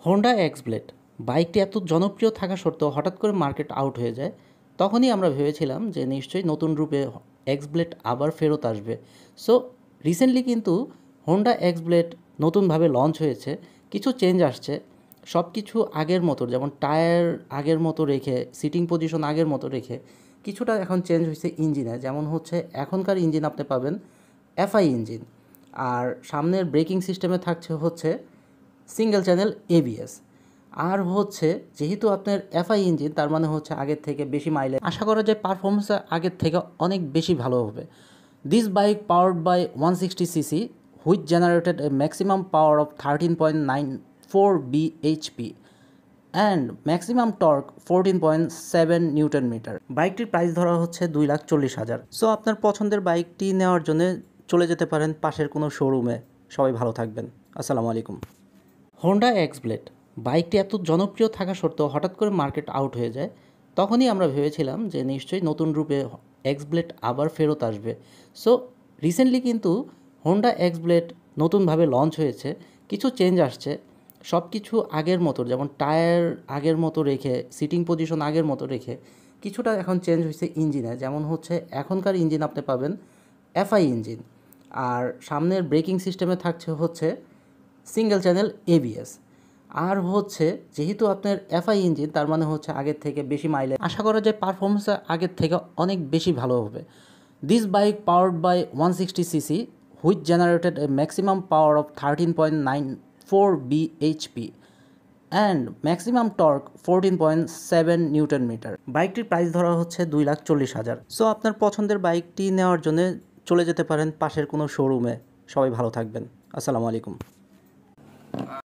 Honda x blade বাইকটি এত জনপ্রিয় থাকা সত্ত্বেও হঠাৎ করে মার্কেট আউট হয়ে যায়। তখনই আমরা ভেবেছিলাম যে নিশ্চয়ই নতুন রূপে এক্স ব্লেড আবার ফেরত আসবে। সো রিসেন্টলি কিন্তু হোন্ডা এক্স ব্লেড নতুনভাবে লঞ্চ হয়েছে। কিছু চেঞ্জ আসছে, সব কিছু আগের মতো, যেমন টায়ার আগের মতো রেখে, সিটিং পজিশন আগের মতো রেখে কিছুটা এখন চেঞ্জ হয়েছে ইঞ্জিনে। যেমন হচ্ছে এখনকার ইঞ্জিন আপনি পাবেন এফআই ইঞ্জিন, আর সামনের ব্রেকিং সিস্টেমে থাকছে হচ্ছে সিঙ্গেল চ্যানেল এবিএস। আর হচ্ছে যেহেতু আপনার এফআই ইঞ্জিন, তার মানে হচ্ছে আগের থেকে বেশি মাইলেজ আশা করা যায়, পারফরমেন্স আগের থেকে অনেক বেশি ভালো হবে। This bike powered by 160cc which generated a maximum power of 13.94 bhp and maximum torque 14.7 newton metre. বাইকটির প্রাইস ধরা হচ্ছে 2,40,000। সো আপনার পছন্দের বাইকটি নেওয়ার জন্য চলে যেতে পারেন পাশের কোনো শোরুমে। সবাই ভালো থাকবেন। আসসালামু আলাইকুম। হোন্ডা এক্স ব্লেড বাইকটি এত জনপ্রিয় থাকা সত্ত্বেও হঠাৎ করে মার্কেট আউট হয়ে যায়। তখনই আমরা ভেবেছিলাম যে নিশ্চয়ই নতুন রূপে এক্স ব্লেড আবার ফেরত আসবে। সো রিসেন্টলি কিন্তু হোন্ডা এক্স ব্লেড নতুনভাবে লঞ্চ হয়েছে। কিছু চেঞ্জ আসছে, সব কিছু আগের মতো, যেমন টায়ার আগের মতো রেখে, সিটিং পজিশন আগের মতো রেখে কিছুটা এখন চেঞ্জ হয়েছে ইঞ্জিনে। যেমন হচ্ছে এখনকার ইঞ্জিন আপনি পাবেন এফআই ইঞ্জিন, আর সামনের ব্রেকিং সিস্টেমে থাকছে হচ্ছে সিঙ্গেল চ্যানেল এবিএস। আর হচ্ছে যেহেতু আপনার এফআই ইঞ্জিন, তার মানে হচ্ছে আগের থেকে বেশি মাইলেজ আশা করা যায়, পারফরমেন্স আগের থেকে অনেক বেশি ভালো হবে। This bike powered by 160cc which generated a maximum power of 13.94 bhp and maximum torque 14.7 newton metre. বাইকটির প্রাইস ধরা হচ্ছে 2,40,000। সো আপনার পছন্দের বাইকটি নেওয়ার জন্য চলে যেতে পারেন পাশের কোনো শোরুমে। সবাই ভালো থাকবেন। আসসালামু আলাইকুম।